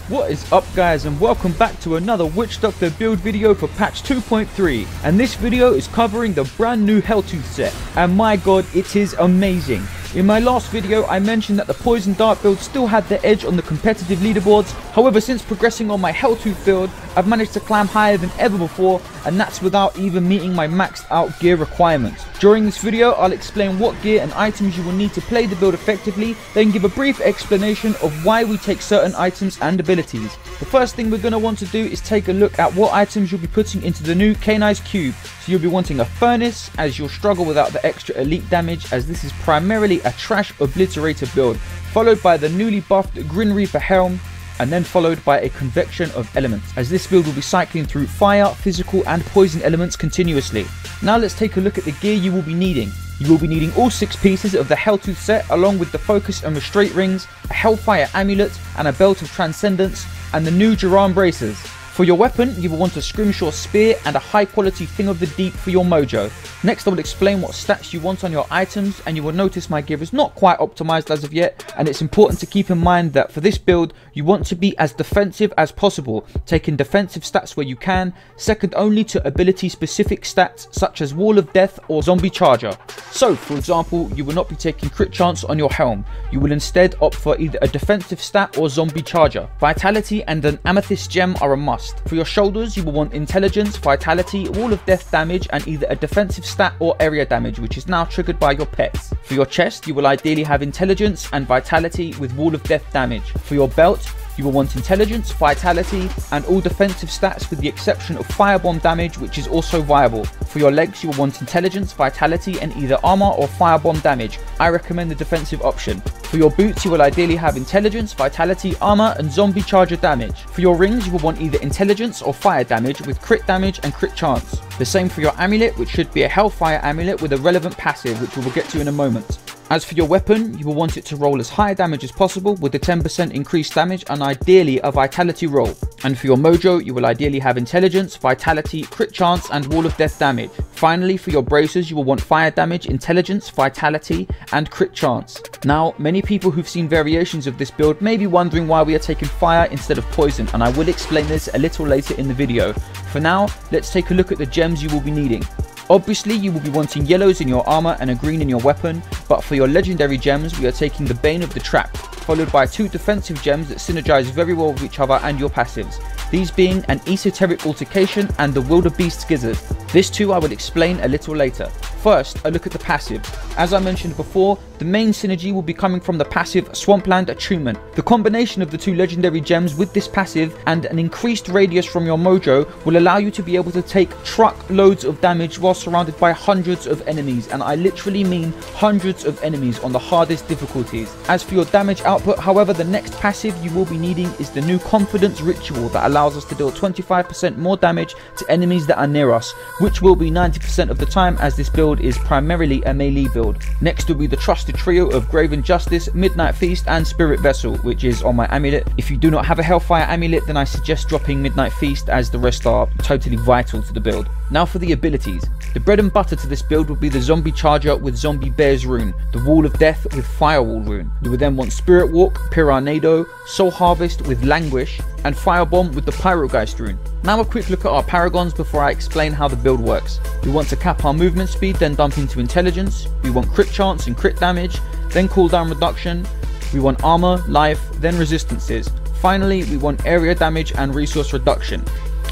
What is up guys, and welcome back to another Witch Doctor build video for patch 2.3, and this video is covering the brand new Helltooth set, and my god, it is amazing. In my last video I mentioned that the Poison Dart build still had the edge on the competitive leaderboards. However, since progressing on my Helltooth build, I've managed to climb higher than ever before, and that's without even meeting my maxed out gear requirements. During this video I'll explain what gear and items you will need to play the build effectively, then give a brief explanation of why we take certain items and abilities. The first thing we're going to want to do is take a look at what items you'll be putting into the new Canines Cube. So you'll be wanting a furnace, as you'll struggle without the extra elite damage, as this is primarily a trash obliterator build, followed by the newly buffed Grin Reaper helm, and then followed by a convection of elements, as this build will be cycling through fire, physical and poison elements continuously. Now let's take a look at the gear you will be needing. You will be needing all 6 pieces of the Helltooth set, along with the focus and restraint rings, a Hellfire amulet and a belt of transcendence, and the new Xenoswarm bracers. For your weapon, you will want a Scrimshaw spear and a high quality Thing of the Deep for your mojo. Next I will explain what stats you want on your items, and you will notice my gear is not quite optimized as of yet, and it's important to keep in mind that for this build you want to be as defensive as possible, taking defensive stats where you can, second only to ability specific stats such as Wall of Death or Zombie Charger. So for example, you will not be taking crit chance on your helm, you will instead opt for either a defensive stat or Zombie Charger. Vitality and an Amethyst gem are a must. For your shoulders you will want intelligence, vitality, Wall of Death damage and either a defensive stat or area damage, which is now triggered by your pets. For your chest you will ideally have intelligence and vitality with Wall of Death damage. For your belt you will want intelligence, vitality and all defensive stats with the exception of firebomb damage, which is also viable. For your legs you will want intelligence, vitality and either armor or firebomb damage. I recommend the defensive option. For your boots you will ideally have intelligence, vitality, armor and zombie charger damage. For your rings you will want either intelligence or fire damage with crit damage and crit chance. The same for your amulet, which should be a Hellfire amulet with a relevant passive, which we will get to in a moment. As for your weapon, you will want it to roll as high damage as possible with a 10% increased damage and ideally a vitality roll. And for your mojo, you will ideally have intelligence, vitality, crit chance and Wall of Death damage. Finally, for your bracers, you will want fire damage, intelligence, vitality and crit chance. Now, many people who've seen variations of this build may be wondering why we are taking fire instead of poison, and I will explain this a little later in the video. For now, let's take a look at the gems you will be needing. Obviously you will be wanting yellows in your armor and a green in your weapon, but for your legendary gems we are taking the Bane of the Trap, followed by 2 defensive gems that synergize very well with each other and your passives, these being an Esoteric Altercation and the Wildebeest's Gizzard. This too I will explain a little later. First, a look at the passive. As I mentioned before, the main synergy will be coming from the passive Swampland Attunement. The combination of the 2 legendary gems with this passive and an increased radius from your mojo will allow you to be able to take truckloads of damage while surrounded by hundreds of enemies, and I literally mean hundreds of enemies on the hardest difficulties. As for your damage output, however, the next passive you will be needing is the new Confidence Ritual that allows us to deal 25% more damage to enemies that are near us, which will be 90% of the time, as this build is primarily a melee build. Next will be the trusted trio of Graven Justice, Midnight Feast and Spirit Vessel, which is on my amulet. If you do not have a Hellfire amulet, then I suggest dropping Midnight Feast, as the rest are totally vital to the build. Now for the abilities. The bread and butter to this build will be the Zombie Charger with Zombie Bear's rune, the Wall of Death with Firewall rune. You will then want Spirit Walk, Piranado, Soul Harvest with Languish, and Firebomb with the Pyrogeist rune. Now a quick look at our paragons before I explain how the build works. We want to cap our movement speed, then dump into intelligence. We want crit chance and crit damage, then cooldown reduction. We want armor, life, then resistances. Finally, we want area damage and resource reduction.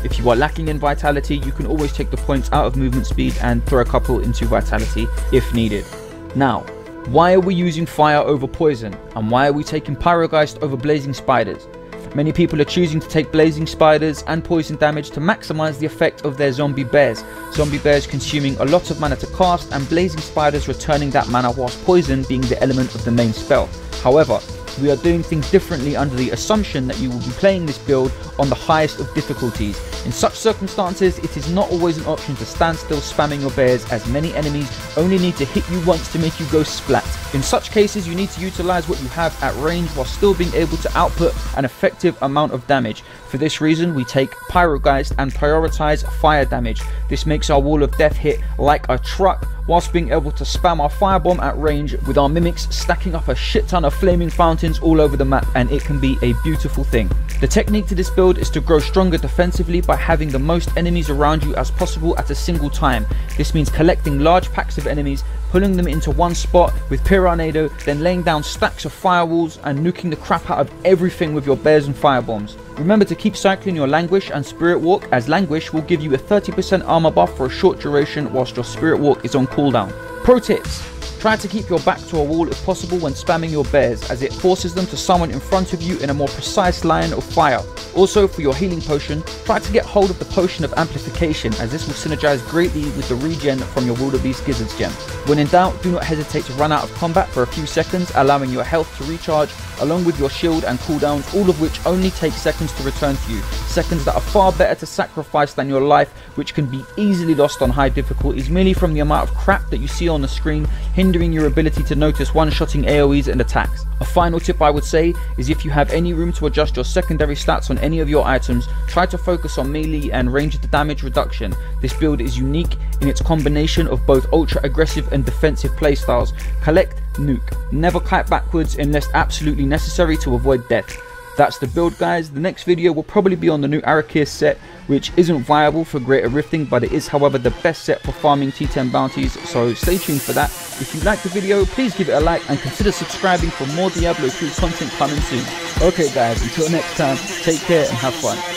If you are lacking in vitality, you can always take the points out of movement speed and throw a couple into vitality if needed. Now, why are we using fire over poison? And why are we taking Pyrogeist over blazing spiders? Many people are choosing to take blazing spiders and poison damage to maximize the effect of their zombie bears. Zombie bears consuming a lot of mana to cast, and blazing spiders returning that mana, whilst poison being the element of the main spell. However, we are doing things differently under the assumption that you will be playing this build on the highest of difficulties. In such circumstances, it is not always an option to stand still spamming your bears, as many enemies only need to hit you once to make you go splat. In such cases, you need to utilize what you have at range while still being able to output an effective amount of damage. For this reason, we take Pyrogeist and prioritize fire damage. This makes our Wall of Death hit like a truck whilst being able to spam our firebomb at range with our mimics stacking up a shit ton of flaming fountains all over the map, and it can be a beautiful thing. The technique to this build is to grow stronger defensively by having the most enemies around you as possible at a single time. This means collecting large packs of enemies, pulling them into one spot with Piranado, then laying down stacks of firewalls and nuking the crap out of everything with your bears and firebombs. Remember to keep cycling your Languish and Spirit Walk, as Languish will give you a 30% armor buff for a short duration whilst your Spirit Walk is on cooldown. Pro tips: try to keep your back to a wall if possible when spamming your bears, as it forces them to summon in front of you in a more precise line of fire. Also, for your healing potion, try to get hold of the potion of amplification, as this will synergize greatly with the regen from your wildebeest gizzards gem. When in doubt, do not hesitate to run out of combat for a few seconds, allowing your health to recharge along with your shield and cooldowns, all of which only take seconds to return to you. Seconds that are far better to sacrifice than your life, which can be easily lost on high difficulties merely from the amount of crap that you see on the screen, hindering your ability to notice one-shotting AoEs and attacks. A final tip I would say is, if you have any room to adjust your secondary stats on any of your items, try to focus on melee and ranged damage reduction. This build is unique in its combination of both ultra aggressive and defensive playstyles. Collect, nuke, never kite backwards unless absolutely necessary to avoid death. That's the build, guys. The next video will probably be on the new Arrakis set, which isn't viable for greater rifting, but it is however the best set for farming T10 bounties, so stay tuned for that. If you liked the video, please give it a like and consider subscribing for more Diablo 3 content coming soon. Okay guys, until next time, take care and have fun.